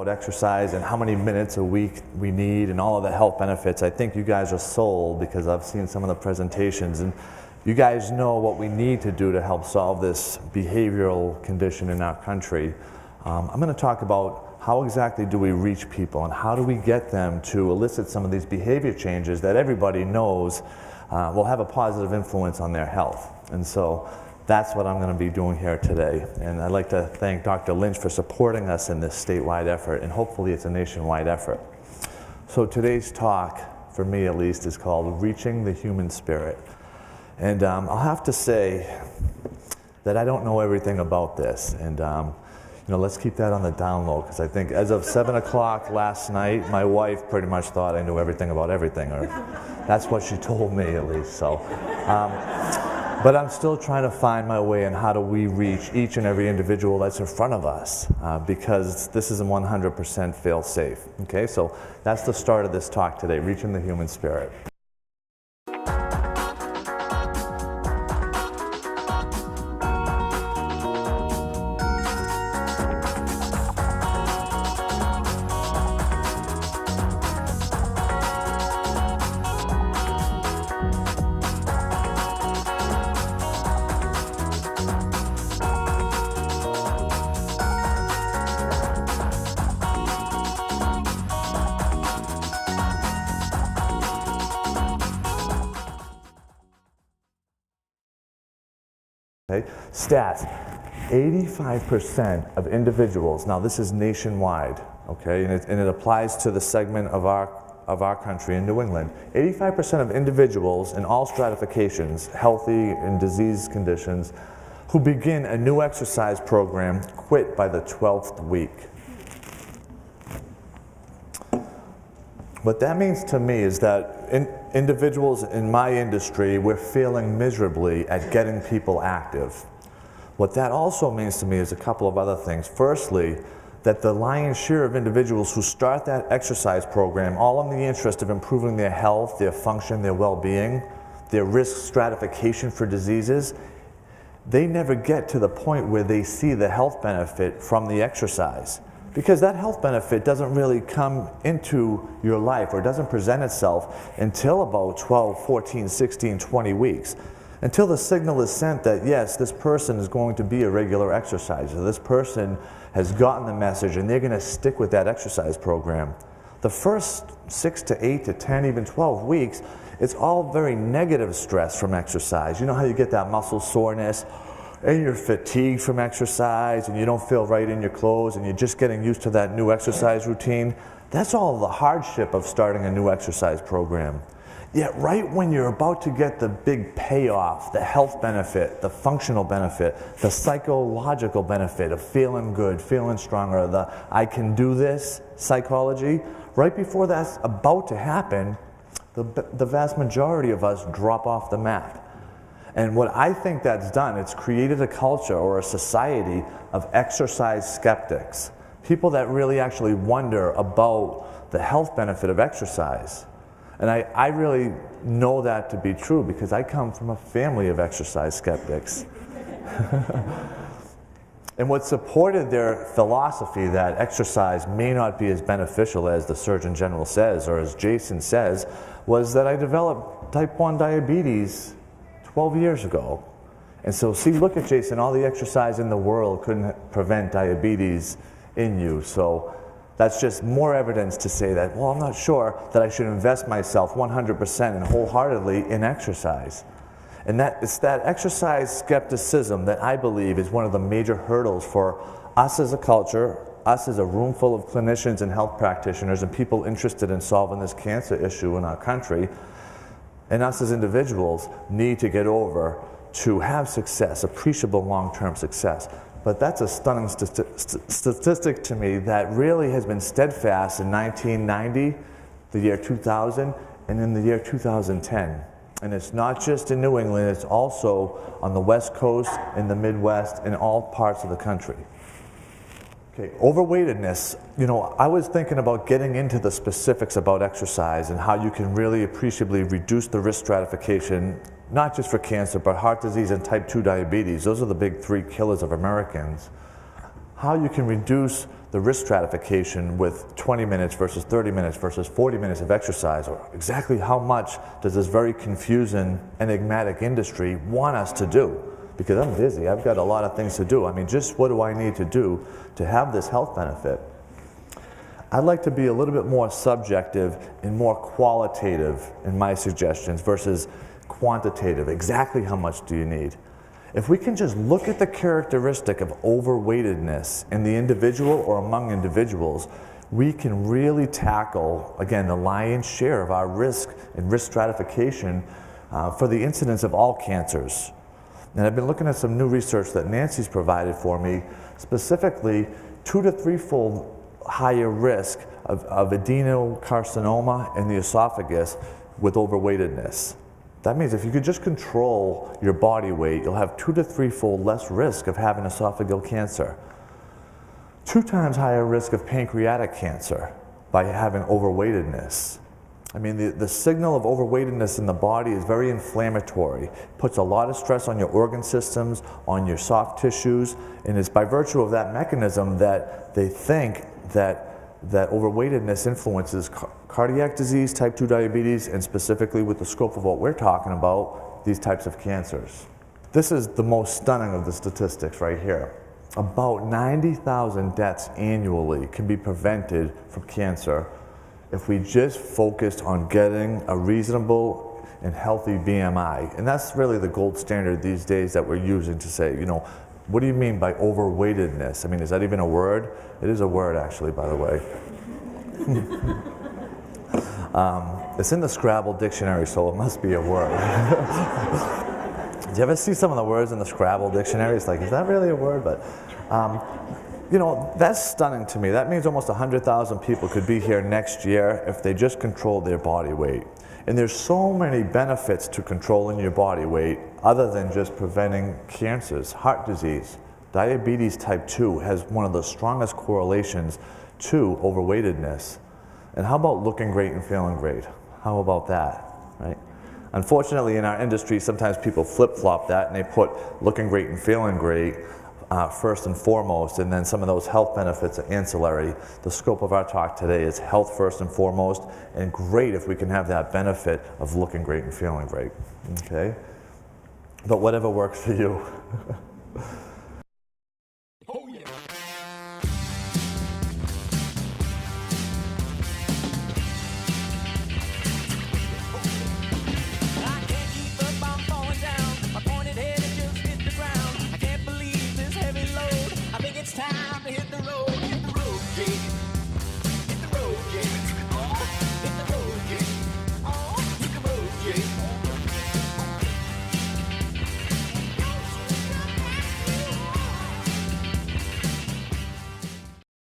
about exercise and how many minutes a week we need and all of the health benefits. I think you guys are sold because I've seen some of the presentations, and you guys know what we need to do to help solve this behavioral condition in our country. I'm going to talk about how exactly do we reach people and how do we get them to elicit some of these behavior changes that everybody knows will have a positive influence on their health. And so that's what I'm going to be doing here today. And I'd like to thank Dr. Lynch for supporting us in this statewide effort, and hopefully it's a nationwide effort. So today's talk, for me at least, is called Reaching the Human Spirit. And I'll have to say that I don't know everything about this. And let's keep that on the down low, because I think as of 7 o'clock last night, my wife pretty much thought I knew everything about everything, or that's what she told me at least. So. But I'm still trying to find my way in how do we reach each and every individual that's in front of us, because this isn't 100% fail-safe. Okay, so that's the start of this talk today, Reaching the Human Spirit. Okay. Stats, 85% of individuals, now this is nationwide, okay, and it applies to the segment of our country in New England. 85% of individuals in all stratifications, healthy and disease conditions, who begin a new exercise program quit by the 12th week. What that means to me is that individuals in my industry, we're failing miserably at getting people active. What that also means to me is a couple of other things. Firstly, that the lion's share of individuals who start that exercise program, all in the interest of improving their health, their function, their well-being, their risk stratification for diseases, they never get to the point where they see the health benefit from the exercise. Because that health benefit doesn't really come into your life, or doesn't present itself until about 12, 14, 16, 20 weeks. Until the signal is sent that, yes, this person is going to be a regular exerciser. This person has gotten the message and they're going to stick with that exercise program. The first 6 to 8 to 10, even 12 weeks, it's all very negative stress from exercise. You know how you get that muscle soreness, and you're fatigued from exercise, and you don't feel right in your clothes, and you're just getting used to that new exercise routine? That's all the hardship of starting a new exercise program. Yet right when you're about to get the big payoff, the health benefit, the functional benefit, the psychological benefit of feeling good, feeling stronger, the I can do this psychology, right before that's about to happen, the vast majority of us drop off the map. And what I think that's done, it's created a culture or a society of exercise skeptics. People that really actually wonder about the health benefit of exercise. And I really know that to be true because I come from a family of exercise skeptics. And what supported their philosophy that exercise may not be as beneficial as the Surgeon General says, or as Jason says, was that I developed type 1 diabetes 12 years ago. And so see, look at Jason, all the exercise in the world couldn't prevent diabetes in you. So that's just more evidence to say that, well, I'm not sure that I should invest myself 100% and wholeheartedly in exercise. And it's that exercise skepticism that I believe is one of the major hurdles for us as a culture, us as a room full of clinicians and health practitioners and people interested in solving this cancer issue in our country, and us as individuals need to get over to have success, appreciable long-term success. But that's a stunning statistic to me that really has been steadfast in 1990, the year 2000, and in the year 2010. And it's not just in New England, it's also on the West Coast, in the Midwest, in all parts of the country. Okay, overweightedness, I was thinking about getting into the specifics about exercise and how you can really appreciably reduce the risk stratification, not just for cancer, but heart disease and type 2 diabetes. Those are the big 3 killers of Americans. How you can reduce the risk stratification with 20 minutes versus 30 minutes versus 40 minutes of exercise, or exactly how much does this very confusing, enigmatic industry want us to do? Because I'm busy, I've got a lot of things to do. I mean, just what do I need to do to have this health benefit? I'd like to be a little bit more subjective and more qualitative in my suggestions versus quantitative. Exactly how much do you need? If we can just look at the characteristic of overweightedness in the individual or among individuals, we can really tackle, again, the lion's share of our risk and risk stratification for the incidence of all cancers. And I've been looking at some new research that Nancy's provided for me, specifically 2 to 3-fold higher risk of adenocarcinoma in the esophagus with overweightedness. That means if you could just control your body weight, you'll have 2 to 3-fold less risk of having esophageal cancer. 2 times higher risk of pancreatic cancer by having overweightedness. I mean, the signal of overweightedness in the body is very inflammatory. It puts a lot of stress on your organ systems, on your soft tissues, and it's by virtue of that mechanism that they think that overweightedness influences cardiac disease, type 2 diabetes, and specifically with the scope of what we're talking about, these types of cancers. This is the most stunning of the statistics right here. About 90,000 deaths annually can be prevented from cancer if we just focused on getting a reasonable and healthy BMI. And that's really the gold standard these days that we're using to say, you know, what do you mean by overweightedness? I mean, is that even a word? It is a word, actually, by the way. It's in the Scrabble dictionary, so it must be a word. Do you ever see some of the words in the Scrabble dictionary? It's like, is that really a word? But, you know, that's stunning to me. That means almost 100,000 people could be here next year if they just controlled their body weight. And there's so many benefits to controlling your body weight other than just preventing cancers. Heart disease, diabetes type 2 has one of the strongest correlations to overweightedness. And how about looking great and feeling great? How about that, right? Unfortunately, in our industry, sometimes people flip-flop that and they put looking great and feeling great first and foremost, and then some of those health benefits are ancillary. The scope of our talk today is health first and foremost, and great if we can have that benefit of looking great and feeling great, okay? But whatever works for you.